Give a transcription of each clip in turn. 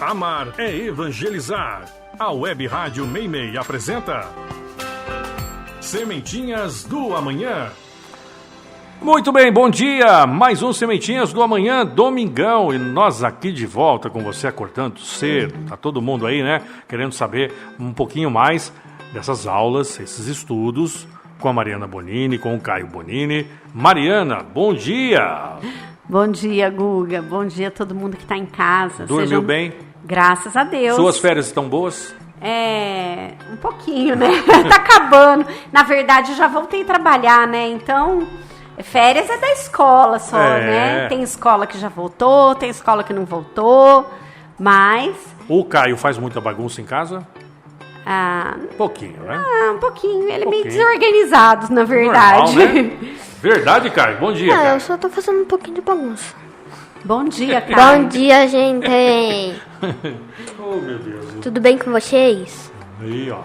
Amar é evangelizar. A Web Rádio Meimei apresenta Sementinhas do Amanhã. Muito bem, bom dia! Mais um Sementinhas do Amanhã, domingão. E nós aqui de volta com você, acordando cedo. Tá todo mundo aí, né? Querendo saber um pouquinho mais dessas aulas, esses estudos, com a Mariana Bonini, com o Caio Bonini. Mariana, bom dia! Bom dia, Guga. Bom dia a todo mundo que está em casa. Dormiu bem? Graças a Deus. Suas férias estão boas? Um pouquinho, né? Tá acabando. Na verdade, eu já voltei a trabalhar, né? Então, férias é da escola só, né? Tem escola que já voltou, tem escola que não voltou, mas... O Caio faz muita bagunça em casa? Um pouquinho, né? Um pouquinho. Ele é meio desorganizado, na verdade. Normal, né? Verdade, Caio? Bom dia, Caio. Eu só tô fazendo um pouquinho de bagunça. Bom dia, Caio. Bom dia, gente. Oh, meu Deus. Tudo bem com vocês? Aí, ó.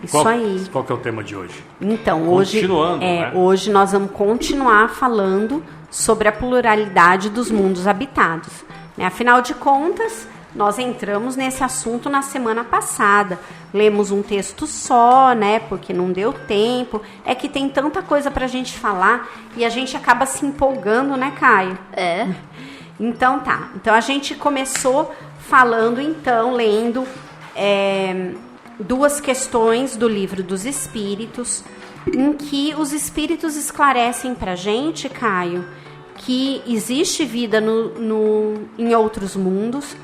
Isso aí. Qual que é o tema de hoje? Então, hoje, né? Hoje nós vamos continuar falando sobre a pluralidade dos mundos habitados. Né? Afinal de contas, nós entramos nesse assunto na semana passada. Lemos um texto só, né? Porque não deu tempo. É que tem tanta coisa pra gente falar e a gente acaba se empolgando, né, Caio? Então tá. Então a gente começou falando, lendo duas questões do Livro dos Espíritos, em que os Espíritos esclarecem pra gente, Caio, que existe vida em outros mundos,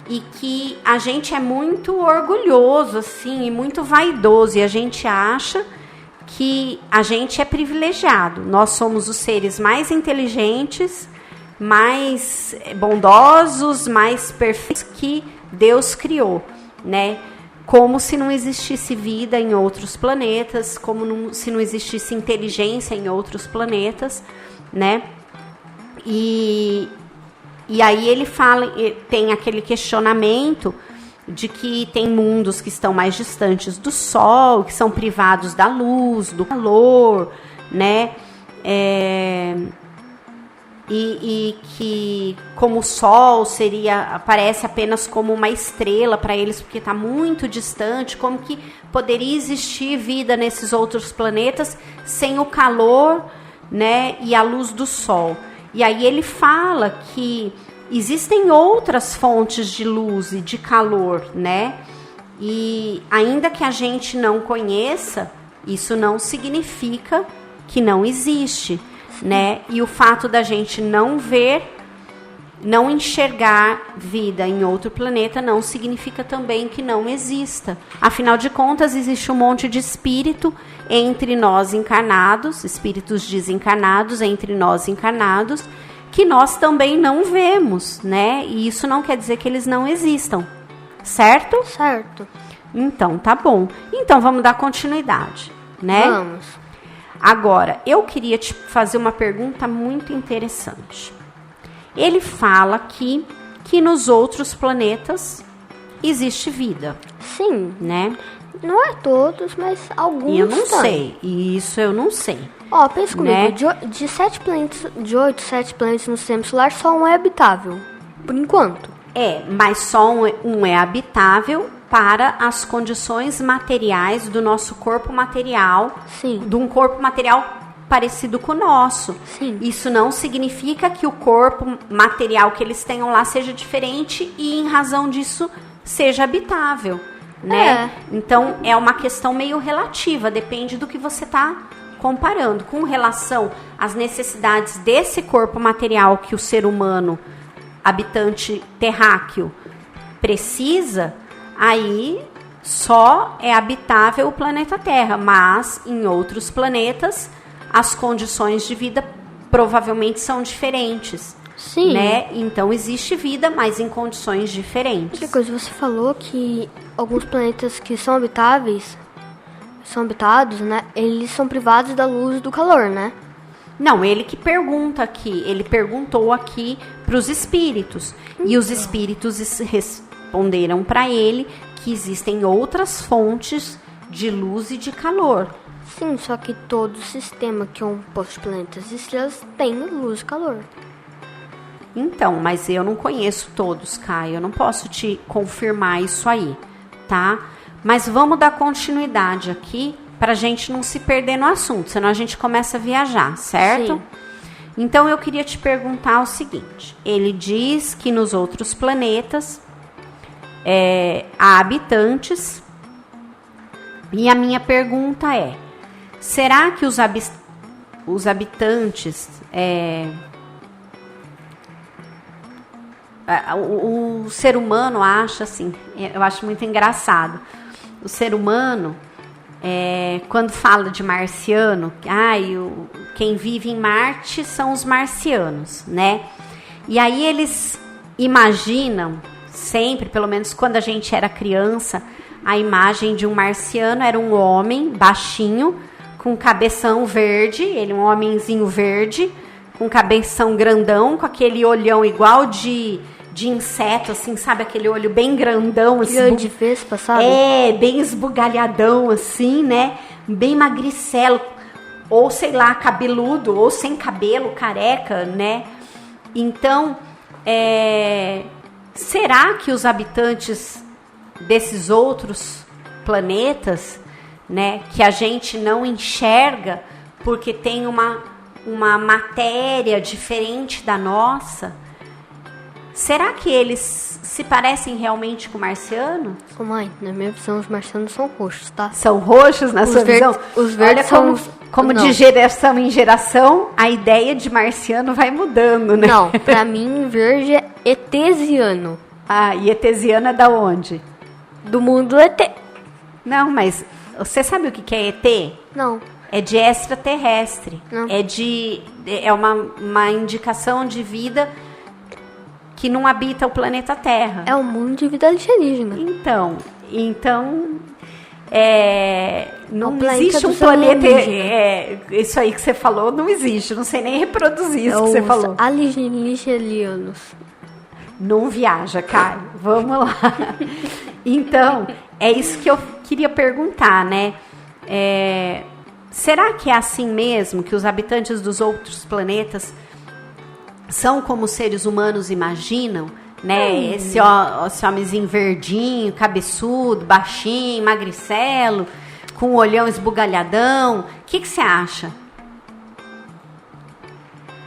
e que a gente é muito orgulhoso, assim, e muito vaidoso, e a gente acha que a gente é privilegiado. Nós somos os seres mais inteligentes, mais bondosos, mais perfeitos que Deus criou, né? Como se não existisse vida em outros planetas, se não existisse inteligência em outros planetas, né? E aí ele fala, tem aquele questionamento de que tem mundos que estão mais distantes do Sol, que são privados da luz, do calor, né? E que como o Sol aparece apenas como uma estrela para eles, porque está muito distante, como que poderia existir vida nesses outros planetas sem o calor, né, e a luz do Sol. E aí ele fala que existem outras fontes de luz e de calor, né? E ainda que a gente não conheça, isso não significa que não existe, né? E o fato da gente não ver, não enxergar vida em outro planeta não significa também que não exista. Afinal de contas, existe um monte de espírito entre nós encarnados, espíritos desencarnados entre nós encarnados, que nós também não vemos, né? E isso não quer dizer que eles não existam, certo? Certo. Então, tá bom. Então, vamos dar continuidade, né? Vamos. Agora, eu queria te fazer uma pergunta muito interessante. Ele fala aqui que nos outros planetas existe vida. Sim. Né? Não é todos, mas alguns. Eu não sei. Isso eu não sei. Ó, pensa comigo. Né? De 7 planetas, de 8, 7 planetas no sistema solar, só um é habitável. Por enquanto. Mas só um é habitável para as condições materiais do nosso corpo material. Sim. De um corpo material parecido com o nosso. Sim. Isso não significa que o corpo material que eles tenham lá seja diferente e, em razão disso, seja habitável, né? Então, é uma questão meio relativa, depende do que você está comparando. Com relação às necessidades desse corpo material que o ser humano, habitante terráqueo, precisa, aí só é habitável o planeta Terra, mas em outros planetas as condições de vida provavelmente são diferentes. Sim. Né? Então existe vida, mas em condições diferentes. Outra coisa, você falou que alguns planetas que são habitáveis, são habitados, né? Eles são privados da luz e do calor, né? Não, ele que pergunta aqui, ele perguntou aqui para os espíritos. E os espíritos responderam para ele que existem outras fontes de luz e de calor. Sim, só que todo sistema que é um posto de planetas e estrelas tem luz e calor. Então, mas eu não conheço todos, Caio. Eu não posso te confirmar isso aí, tá? Mas vamos dar continuidade aqui para a gente não se perder no assunto, senão a gente começa a viajar, certo? Sim. Então, eu queria te perguntar o seguinte. Ele diz que nos outros planetas há habitantes. E a minha pergunta é, será que os habitantes... o ser humano acha assim, eu acho muito engraçado. O ser humano, quando fala de marciano, quem vive em Marte são os marcianos, né? E aí eles imaginam sempre, pelo menos quando a gente era criança, a imagem de um marciano era um homem baixinho, com cabeção verde, ele um homenzinho verde, com cabeção grandão, com aquele olhão igual de inseto, assim, sabe? Aquele olho bem grandão. Olho de vespa, sabe? Bem esbugalhadão, assim, né? Bem magricelo. Ou, sei lá, cabeludo, ou sem cabelo, careca, né? Então, será que os habitantes desses outros planetas, né, que a gente não enxerga porque tem uma matéria diferente da nossa, será que eles se parecem realmente com o marciano? Ô mãe, na minha visão, os marcianos são roxos, tá? São roxos na sua visão? Os verdes Olha são... como de geração em geração, a ideia de marciano vai mudando, né? Não, pra mim, verde é etesiano. Ah, e etesiano é da onde? Do mundo ET. Não, mas você sabe o que é ET? Não. É de extraterrestre. Não. É uma indicação de vida que não habita o planeta Terra. É um mundo de vida alienígena. Então não O planeta existe um dos planeta. alienígenas. Isso aí que você falou não existe. Não sei nem reproduzir isso que você falou. Alienígenas. Não viaja, Caio. Vamos lá. Então, é isso que eu queria perguntar, né? Será que é assim mesmo, que os habitantes dos outros planetas são como os seres humanos imaginam? Né? Esse homenzinho verdinho, cabeçudo, baixinho, magricelo, com o olhão esbugalhadão. O que você acha?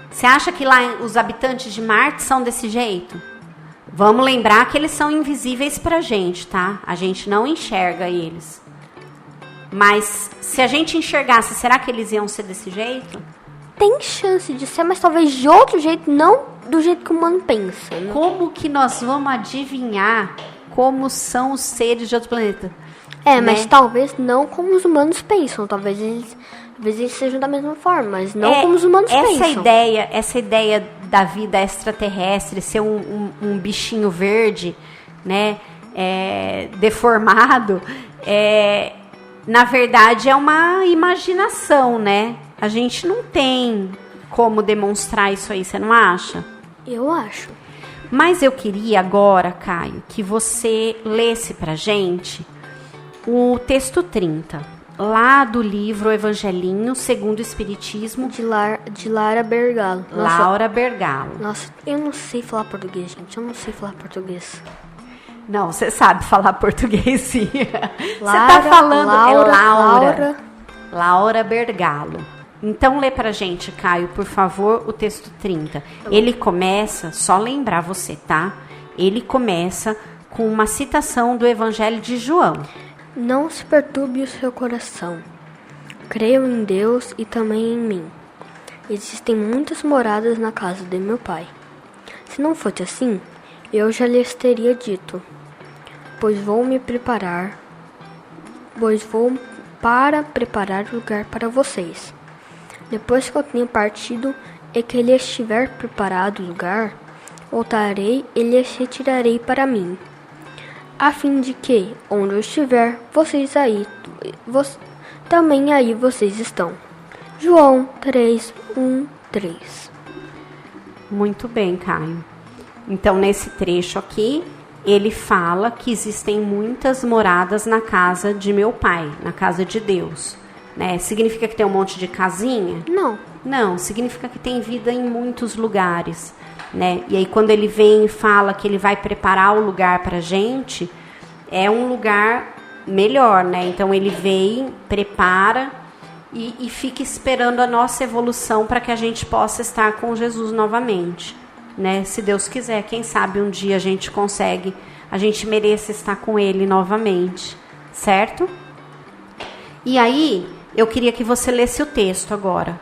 Você acha que lá os habitantes de Marte são desse jeito? Vamos lembrar que eles são invisíveis pra gente, tá? A gente não enxerga eles. Mas se a gente enxergasse, será que eles iam ser desse jeito? Tem chance de ser, mas talvez de outro jeito, não do jeito que o humano pensa. Né? Como que nós vamos adivinhar como são os seres de outro planeta? Mas talvez não como os humanos pensam. Talvez eles sejam da mesma forma, mas não como os humanos pensam. Essa ideia da vida extraterrestre, ser um bichinho verde, né, deformado, na verdade é uma imaginação, né? A gente não tem como demonstrar isso aí, você não acha? Eu acho. Mas eu queria agora, Caio, que você lesse pra gente o texto 30, lá do livro Evangelinho segundo o Espiritismo, de Lara Bergalo. Laura Bergalo. Nossa, eu não sei falar português, gente. Eu não sei falar português. Não, você sabe falar português, sim. Você tá falando... Laura Bergalo. Então, lê pra gente, Caio, por favor, o texto 30. Ele começa, só lembrar você, tá? Ele começa com uma citação do Evangelho de João. Não se perturbe o seu coração. Creiam em Deus e também em mim. Existem muitas moradas na casa de meu pai. Se não fosse assim, eu já lhes teria dito. Pois vou para preparar lugar para vocês. Depois que eu tenha partido e que lhes estiver preparado o lugar, voltarei e lhes retirarei para mim, a fim de que, onde eu estiver, também aí vocês estão. João 3:1-3. Muito bem, Caio. Então, nesse trecho aqui, ele fala que existem muitas moradas na casa de meu pai, na casa de Deus. Né? Significa que tem um monte de casinha? Não. Não, significa que tem vida em muitos lugares. né? E aí quando ele vem e fala que ele vai preparar o lugar para a gente, é um lugar melhor, né? Então ele vem, prepara e fica esperando a nossa evolução para que a gente possa estar com Jesus novamente, né? Se Deus quiser, quem sabe um dia a gente consegue, a gente mereça estar com Ele novamente, certo? E aí, eu queria que você lesse o texto agora.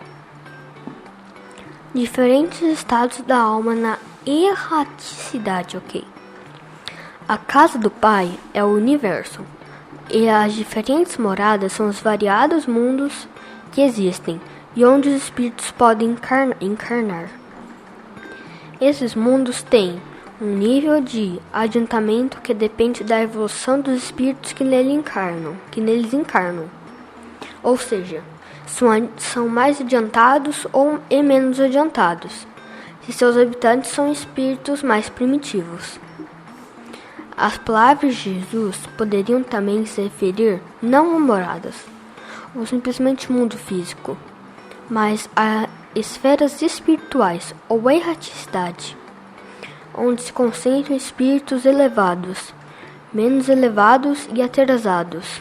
Diferentes estados da alma na erraticidade, ok? A casa do Pai é o universo, e as diferentes moradas são os variados mundos que existem e onde os espíritos podem encarnar. Esses mundos têm um nível de adiantamento que depende da evolução dos espíritos que neles encarnam. Ou seja, são mais adiantados e menos adiantados, se seus habitantes são espíritos mais primitivos. As palavras de Jesus poderiam também se referir não a moradas, ou simplesmente mundo físico, mas a esferas espirituais ou erraticidade, onde se concentram espíritos elevados, menos elevados e atrasados.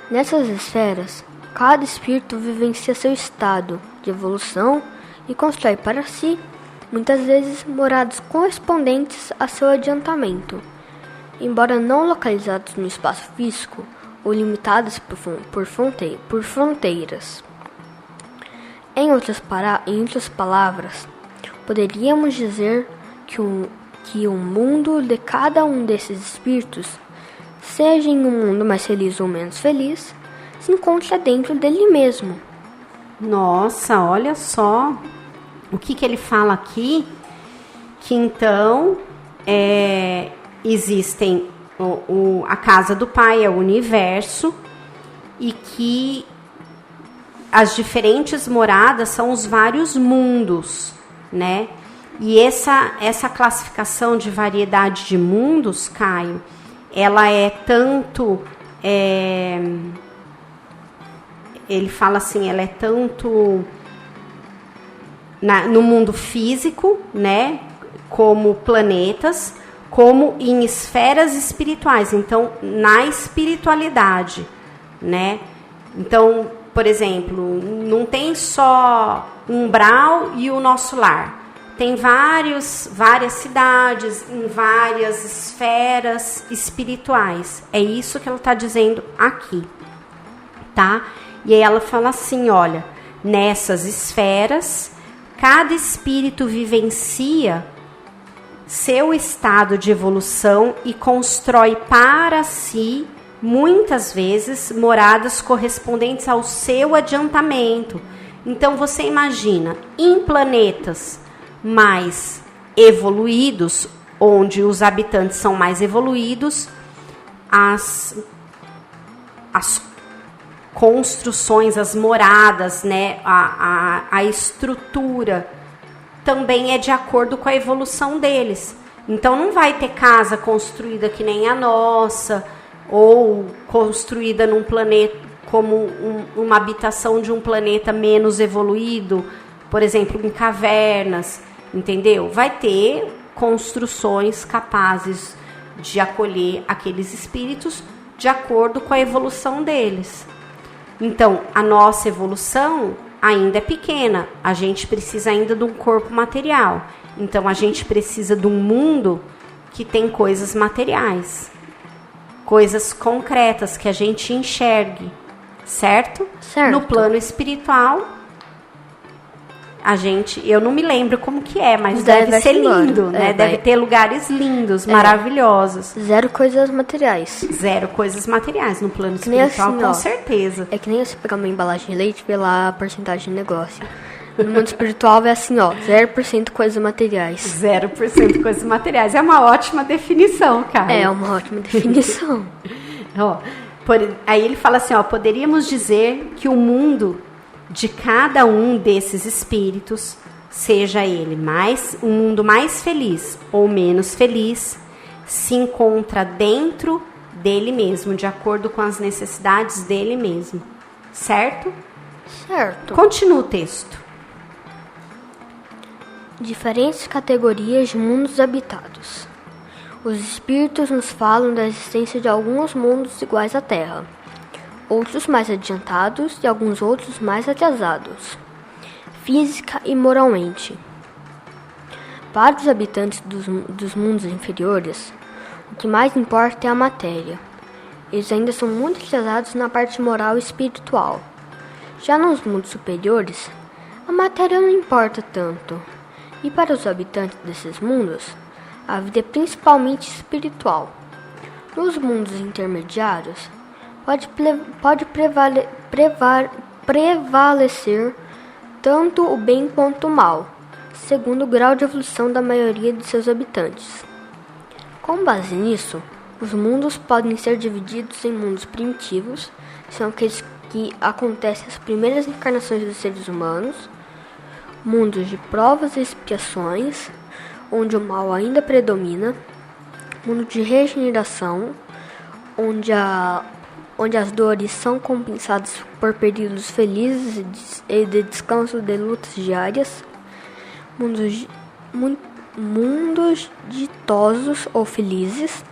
Nessas esferas, cada espírito vivencia seu estado de evolução e constrói para si, muitas vezes, moradas correspondentes a seu adiantamento, embora não localizados no espaço físico ou limitadas por fronteiras. Em outras palavras, poderíamos dizer que o mundo de cada um desses espíritos, seja em um mundo mais feliz ou menos feliz, se encontra dentro dele mesmo. Nossa, olha só o que ele fala aqui, que então existem a casa do Pai, é o universo, e que as diferentes moradas são os vários mundos, né? E essa classificação de variedade de mundos, Caio, ela é tanto... ele fala assim, ela é tanto no mundo físico, né? Como planetas, como em esferas espirituais. Então, na espiritualidade, né? Então, por exemplo, não tem só um umbral e o nosso lar. Tem várias cidades, em várias esferas espirituais. É isso que ela está dizendo aqui, tá? E aí ela fala assim, olha, nessas esferas, cada espírito vivencia seu estado de evolução e constrói para si, muitas vezes, moradas correspondentes ao seu adiantamento. Então, você imagina, em planetas mais evoluídos, onde os habitantes são mais evoluídos, as construções, as moradas, né, a estrutura também é de acordo com a evolução deles. Então não vai ter casa construída que nem a nossa, ou construída num planeta como uma habitação de um planeta menos evoluído, por exemplo, em cavernas, entendeu? Vai ter construções capazes de acolher aqueles espíritos de acordo com a evolução deles. Então, a nossa evolução ainda é pequena, a gente precisa ainda de um corpo material. Então, a gente precisa de um mundo que tem coisas materiais, coisas concretas que a gente enxergue, certo? Certo. No plano espiritual, eu não me lembro como que é, mas deve ser lindo, né? Deve ter lugares lindos, maravilhosos. Zero coisas materiais. Zero coisas materiais no plano espiritual, assim, com certeza. É que nem você pegar uma embalagem de leite e ver lá a porcentagem de negócio. No mundo espiritual é assim, ó, 0% coisas materiais. 0% coisas materiais. É uma ótima definição, cara. É uma ótima definição. Ó, aí ele fala assim, ó, poderíamos dizer que o mundo de cada um desses espíritos, seja ele um mundo mais feliz ou menos feliz, se encontra dentro dele mesmo, de acordo com as necessidades dele mesmo. Certo? Certo. Continua o texto. diferentes categorias de mundos habitados. Os espíritos nos falam da existência de alguns mundos iguais à Terra, outros mais adiantados e alguns outros mais atrasados, física e moralmente. Para os habitantes dos mundos inferiores, o que mais importa é a matéria. Eles ainda são muito atrasados na parte moral e espiritual. Já nos mundos superiores, a matéria não importa tanto. E para os habitantes desses mundos, a vida é principalmente espiritual. Nos mundos intermediários, pode prevalecer tanto o bem quanto o mal, segundo o grau de evolução da maioria de seus habitantes. Com base nisso, os mundos podem ser divididos em mundos primitivos, são aqueles que acontecem as primeiras encarnações dos seres humanos, mundos de provas e expiações, onde o mal ainda predomina, mundo de regeneração, onde as dores são compensadas por períodos felizes e de descanso de lutas diárias, mundos ditosos ou felizes,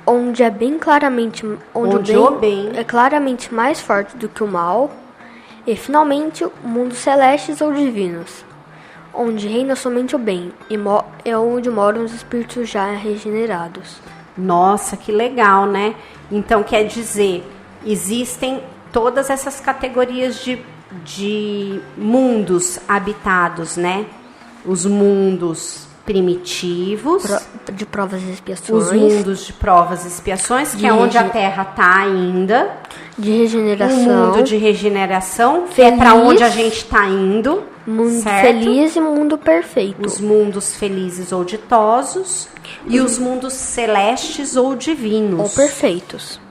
onde é bem claramente o bem é claramente mais forte do que o mal, e finalmente mundos celestes ou divinos, onde reina somente o bem e é onde moram os espíritos já regenerados. Nossa, que legal, né? Então quer dizer, existem todas essas categorias de mundos habitados, né? Os mundos primitivos, de provas e expiações, os mundos de provas e expiações, que é onde a Terra está ainda, de regeneração, o mundo de regeneração, que é para onde a gente está indo, mundo certo? Feliz e mundo perfeito, os mundos felizes ou ditosos e os mundos celestes ou divinos ou perfeitos.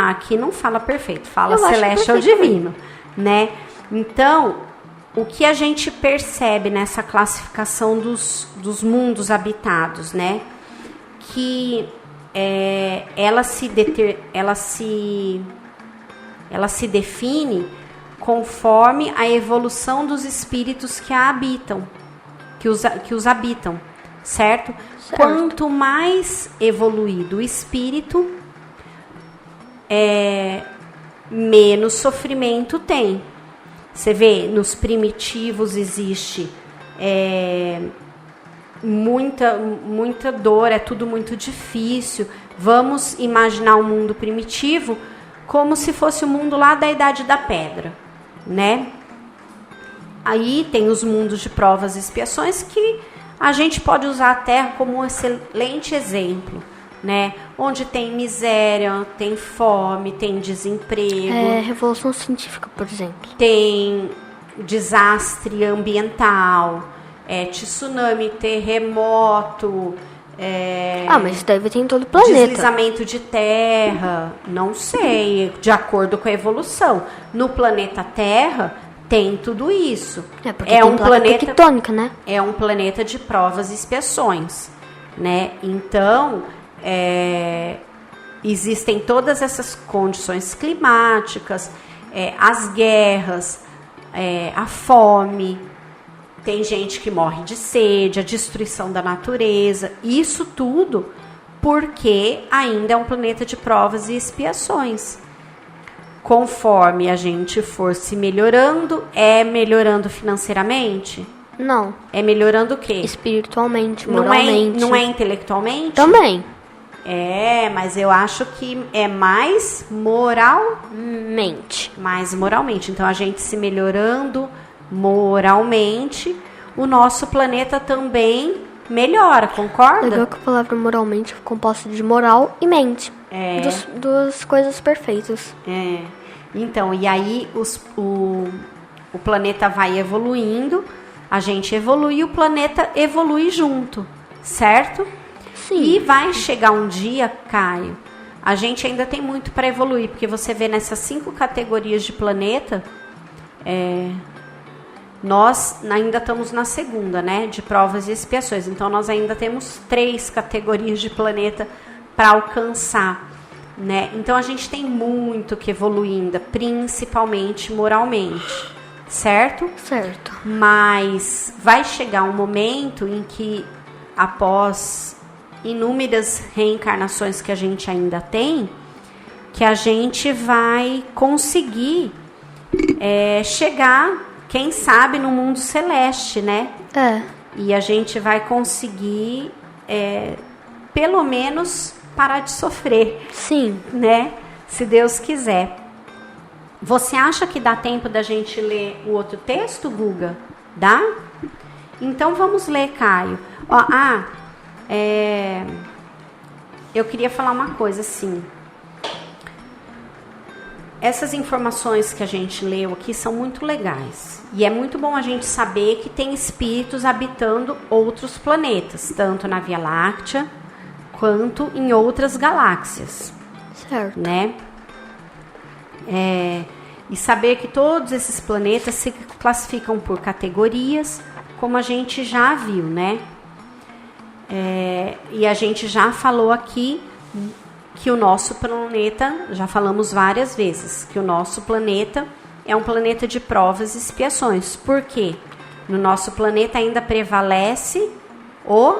Aqui não fala perfeito, fala celeste ou divino, né? Então, o que a gente percebe nessa classificação dos mundos habitados, né? Que ela se define conforme a evolução dos espíritos que a habitam, que os habitam, certo? Quanto mais evoluído o espírito, menos sofrimento tem. Você vê, nos primitivos existe muita dor, é tudo muito difícil. Vamos imaginar o mundo primitivo como se fosse o mundo lá da Idade da Pedra, né? Aí tem os mundos de provas e expiações que a gente pode usar a Terra como um excelente exemplo, né? Onde tem miséria, tem fome, tem desemprego. Revolução científica, por exemplo. Tem desastre ambiental, tsunami, terremoto. Mas isso deve ter em todo o planeta. Deslizamento de terra, não sei, de acordo com a evolução. No planeta Terra tem tudo isso. Porque tem um planeta tectônica, né? É um planeta de provas e expiações, né? Então, existem todas essas condições climáticas, as guerras, a fome, tem gente que morre de sede, a destruição da natureza, isso tudo porque ainda é um planeta de provas e expiações. Conforme a gente for se melhorando, melhorando financeiramente? Não. É melhorando o quê? Espiritualmente, moralmente. Não é intelectualmente? Também. Mas eu acho que é mais moralmente. Mais moralmente. Então, a gente se melhorando moralmente, o nosso planeta também melhora, concorda? Legal que a palavra moralmente é composta de moral e mente. Duas coisas perfeitas. Então, e aí o planeta vai evoluindo, a gente evolui e o planeta evolui junto, certo? Sim. E vai chegar um dia, Caio, a gente ainda tem muito para evoluir, porque você vê nessas 5 categorias de planeta, nós ainda estamos na segunda, né, de provas e expiações. Então, nós ainda temos 3 categorias de planeta para alcançar, né? Então, a gente tem muito que evoluir ainda, principalmente moralmente, certo? Certo. Mas vai chegar um momento em que, após inúmeras reencarnações que a gente ainda tem, que a gente vai conseguir chegar, quem sabe, no mundo celeste, né? E a gente vai conseguir, pelo menos, parar de sofrer. Sim. Né? Se Deus quiser. Você acha que dá tempo da gente ler o outro texto, Guga? Dá? Então vamos ler, Caio. Eu queria falar uma coisa assim. Essas informações que a gente leu aqui são muito legais. E é muito bom a gente saber que tem espíritos habitando outros planetas, tanto na Via Láctea quanto em outras galáxias. Certo. Né? E saber que todos esses planetas se classificam por categorias, como a gente já viu, né? E a gente já falou aqui que o nosso planeta, já falamos várias vezes, que o nosso planeta é um planeta de provas e expiações. Por quê? No nosso planeta ainda prevalece o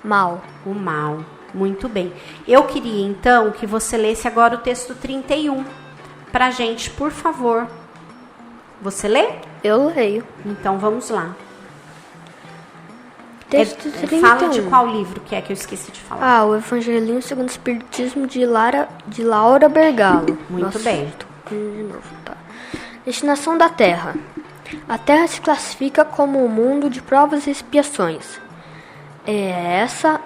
mal. O mal. Muito bem. Eu queria, então, que você lesse agora o texto 31 pra gente, por favor. Você lê? Eu leio. Então, vamos lá. Texto 31. Fala de qual livro que eu esqueci de falar. O Evangelinho segundo o Espiritismo de Laura Bergalo. Muito bem. De novo, tá. Destinação da Terra. A Terra se classifica como um mundo de provas e expiações. Essa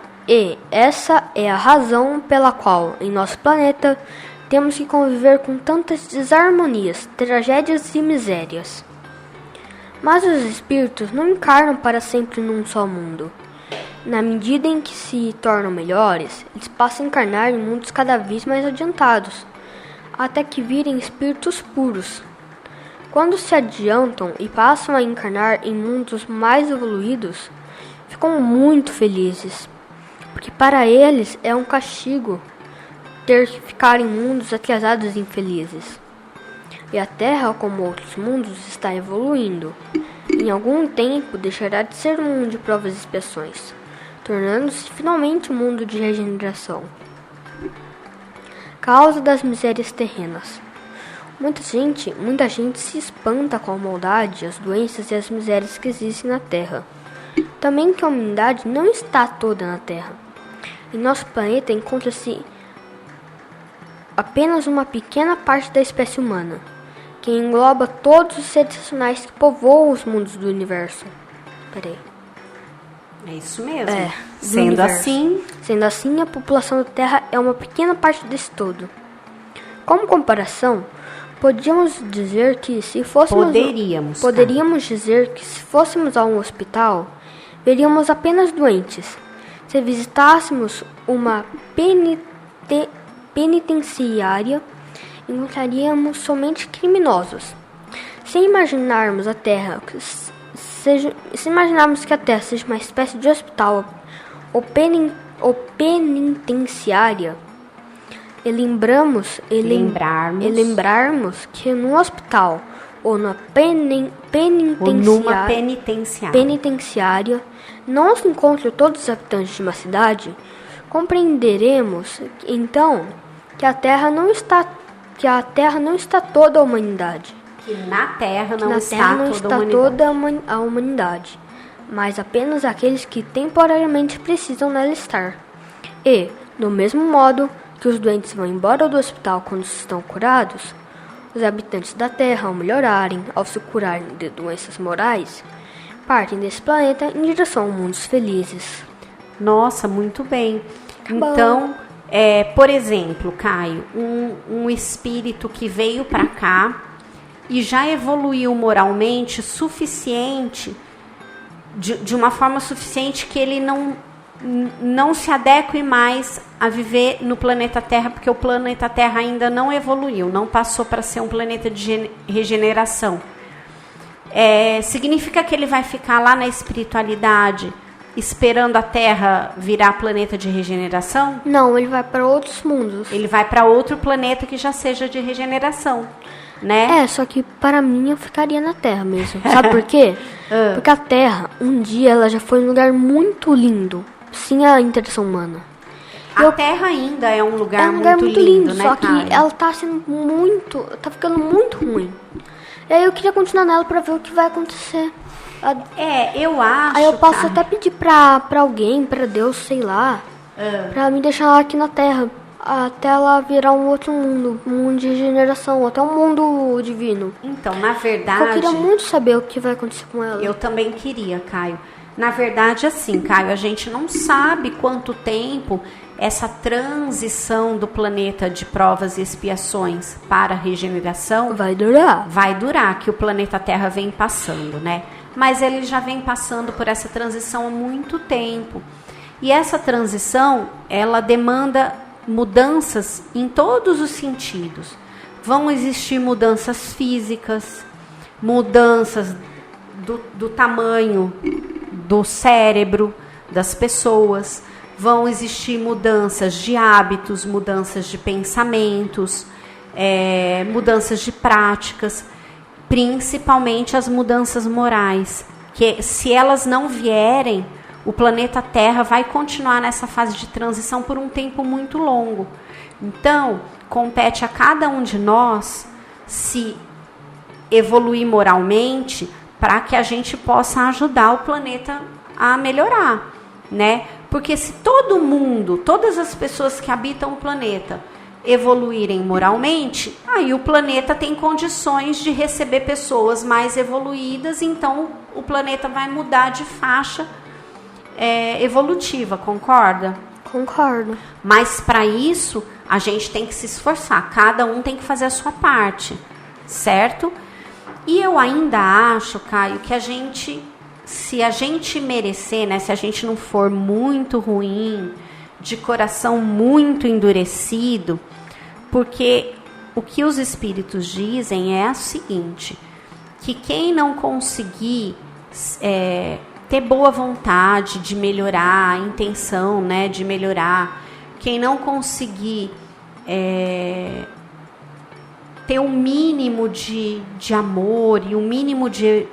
é a razão pela qual, em nosso planeta, temos que conviver com tantas desarmonias, tragédias e misérias. Mas os espíritos não encarnam para sempre num só mundo. Na medida em que se tornam melhores, eles passam a encarnar em mundos cada vez mais adiantados, até que virem espíritos puros. Quando se adiantam e passam a encarnar em mundos mais evoluídos, ficam muito felizes, porque para eles é um castigo ter que ficar em mundos atrasados e infelizes. E a Terra, como outros mundos, está evoluindo. Em algum tempo deixará de ser um mundo de provas e expiações, tornando-se finalmente um mundo de regeneração. Causa das misérias terrenas. Muita gente se espanta com a maldade, as doenças e as misérias que existem na Terra. Também que a humanidade não está toda na Terra. Em nosso planeta encontra-se apenas uma pequena parte da espécie humana, que engloba todos os seres racionais que povoam os mundos do universo. É isso mesmo. Sendo assim, a população da Terra é uma pequena parte desse todo. Como comparação, poderíamos dizer que se fôssemos a um hospital, veríamos apenas doentes. Se visitássemos uma penitenciária, encontraríamos somente criminosos. Se imaginarmos que a Terra seja uma espécie de hospital ou penitenciária, e lembrarmos que num hospital ou numa penitenciária não se encontram todos os habitantes de uma cidade, compreenderemos então que a Terra não está toda a humanidade. Que na Terra não está toda a humanidade, mas apenas aqueles que temporariamente precisam nela estar. E, do mesmo modo que os doentes vão embora do hospital quando estão curados, os habitantes da Terra, ao melhorarem, ao se curarem de doenças morais, partem desse planeta em direção a mundos felizes. Nossa, muito bem. Então, por exemplo, Caio, um espírito que veio para cá e já evoluiu moralmente suficiente, de uma forma suficiente que ele não se adeque mais a viver no planeta Terra, porque o planeta Terra ainda não evoluiu, não passou para ser um planeta de regeneração. Significa que ele vai ficar lá na espiritualidade esperando a Terra virar planeta de regeneração? Não, ele vai para outros mundos. Ele vai para outro planeta que já seja de regeneração. né? Só que para mim eu ficaria na Terra mesmo. Sabe por quê? Porque a Terra, um dia, ela já foi um lugar muito lindo, sem a interação humana. A Terra ainda é um lugar muito lindo, né, só que Caio? ela tá sendo tá ficando muito ruim. E aí eu queria continuar nela pra ver o que vai acontecer. Eu acho. Aí eu posso Caio, até pedir pra alguém, pra Deus, sei lá, pra me deixar ela aqui na Terra, até ela virar um outro mundo, um mundo de regeneração, até um mundo divino. Então, na verdade... Eu queria muito saber o que vai acontecer com ela. Eu também queria, Caio. Na verdade, assim, Caio, a gente não sabe quanto tempo essa transição do planeta de provas e expiações para a regeneração vai durar. Vai durar, que o planeta Terra vem passando, né? Mas ele já vem passando por essa transição há muito tempo. E essa transição, ela demanda mudanças em todos os sentidos. Vão existir mudanças físicas, mudanças do tamanho do cérebro das pessoas, vão existir mudanças de hábitos, mudanças de pensamentos, mudanças de práticas, principalmente as mudanças morais, que se elas não vierem, o planeta Terra vai continuar nessa fase de transição por um tempo muito longo. Então, compete a cada um de nós se evoluir moralmente para que a gente possa ajudar o planeta a melhorar, né? Porque se todo mundo, todas as pessoas que habitam o planeta evoluírem moralmente, aí o planeta tem condições de receber pessoas mais evoluídas, então o planeta vai mudar de faixa evolutiva, concorda? Concordo. Mas para isso a gente tem que se esforçar, cada um tem que fazer a sua parte, certo? E eu ainda acho, Caio, que se a gente merecer, né, se a gente não for muito ruim, de coração muito endurecido, porque o que os espíritos dizem é o seguinte, que quem não conseguir ter boa vontade de melhorar, a intenção, né, de melhorar, quem não conseguir ter um mínimo de amor e um mínimo de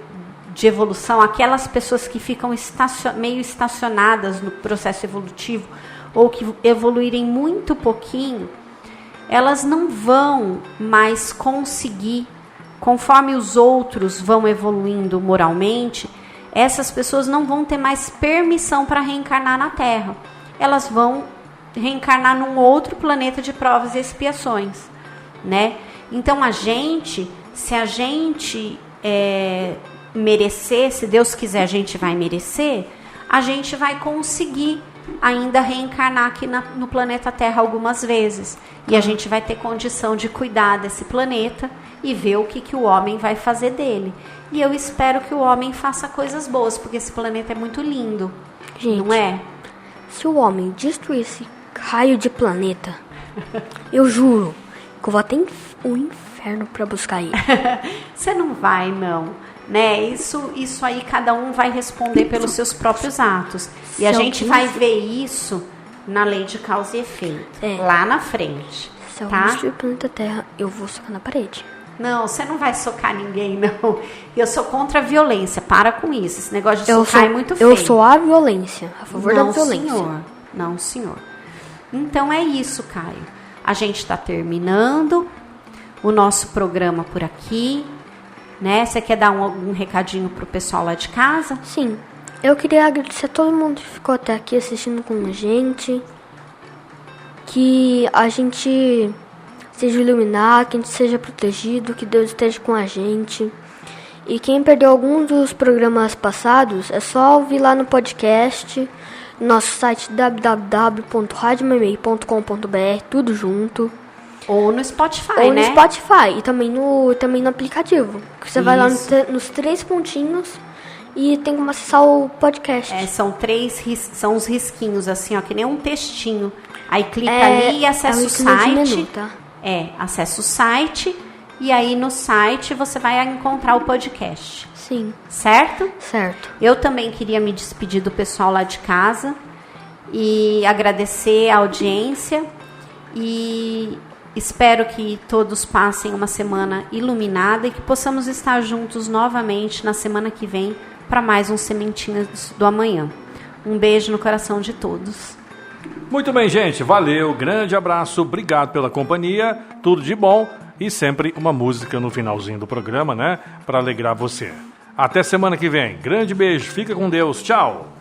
evolução, aquelas pessoas que ficam meio estacionadas no processo evolutivo ou que evoluírem muito pouquinho, elas não vão mais conseguir, conforme os outros vão evoluindo moralmente, essas pessoas não vão ter mais permissão para reencarnar na Terra. Elas vão reencarnar num outro planeta de provas e expiações, né? Então se a gente merecer, se Deus quiser a gente vai merecer, a gente vai conseguir ainda reencarnar aqui no planeta Terra algumas vezes. E a gente vai ter condição de cuidar desse planeta e ver o que o homem vai fazer dele. E eu espero que o homem faça coisas boas, porque esse planeta é muito lindo, gente, não é? Se o homem destruir esse raio de planeta, eu juro que eu vou até o inferno para buscar ele. Você não vai, não. Né? Isso aí cada um vai responder pelos seus próprios atos. E a gente vai ver isso na lei de causa e efeito, lá na frente. Se eu destruir o planeta Terra, eu vou socar na parede. Não, você não vai socar ninguém, não. Eu sou contra a violência, para com isso. Esse negócio de socar é muito feio. Eu sou a violência, a favor da violência. Senhor. Não, senhor. Então é isso, Caio. A gente está terminando o nosso programa por aqui. Né? Você quer dar algum recadinho pro pessoal lá de casa? Sim. Eu queria agradecer a todo mundo que ficou até aqui assistindo com a gente. Que a gente seja iluminado, que a gente seja protegido, que Deus esteja com a gente. E quem perdeu algum dos programas passados, é só ouvir lá no podcast, no nosso site www.radiomemei.com.br, tudo junto. Ou no Spotify, ou né? Ou no Spotify e também no aplicativo. Que você vai lá nos 3 pontinhos e tem como acessar o podcast. São os risquinhos, assim, ó, que nem um textinho. Aí clica ali e acessa o site. Menu, tá? Acessa o site e aí no site você vai encontrar o podcast. Sim. Certo? Certo. Eu também queria me despedir do pessoal lá de casa e agradecer a audiência e Espero que todos passem uma semana iluminada e que possamos estar juntos novamente na semana que vem para mais um Sementinhas do Amanhã. Um beijo no coração de todos. Muito bem, gente. Valeu. Grande abraço. Obrigado pela companhia. Tudo de bom. E sempre uma música no finalzinho do programa, né? Para alegrar você. Até semana que vem. Grande beijo. Fica com Deus. Tchau.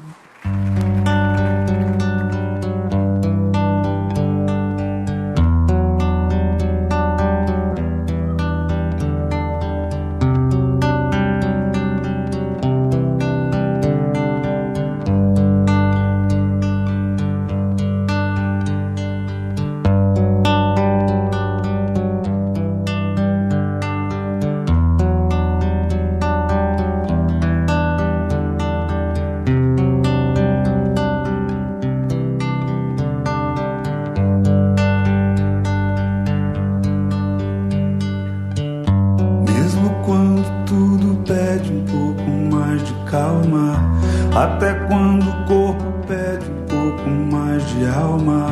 Até quando o corpo pede um pouco mais de alma,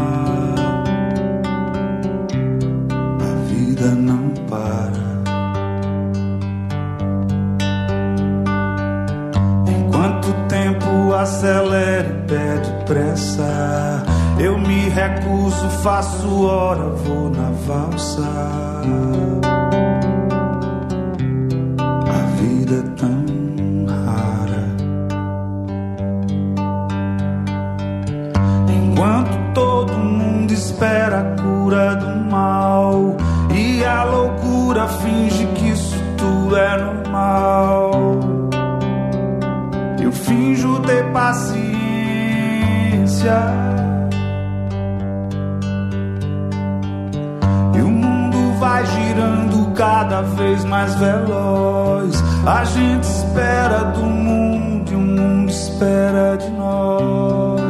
a vida não para. Enquanto o tempo acelera e pede pressa, eu me recuso, faço hora, vou na valsa. A vida é tão espera a cura do mal e a loucura finge que isso tudo é normal. Eu finjo ter paciência e o mundo vai girando cada vez mais veloz. A gente espera do mundo e o mundo espera de nós.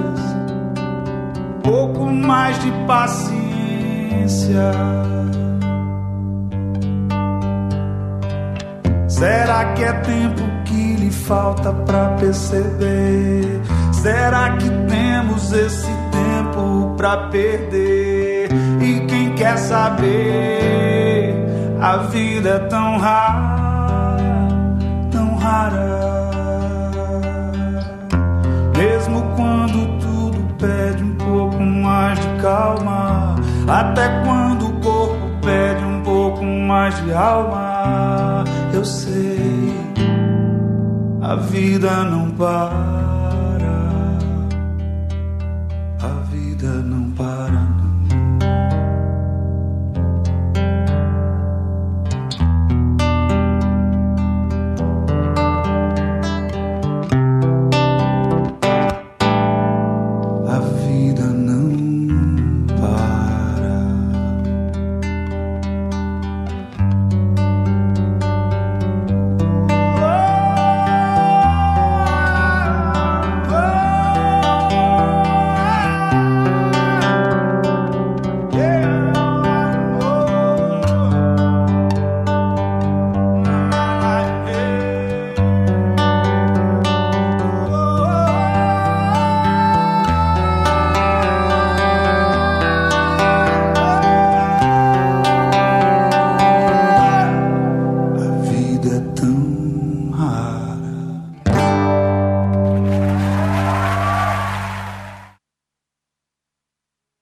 Pouco mais de paciência. Será que é tempo que lhe falta pra perceber? Será que temos esse tempo pra perder? E quem quer saber? A vida é tão rara, tão rara. Mesmo quando tudo pede um pouco mais de calma, até quando o corpo pede um pouco mais de alma, eu sei, a vida não para, a vida não para.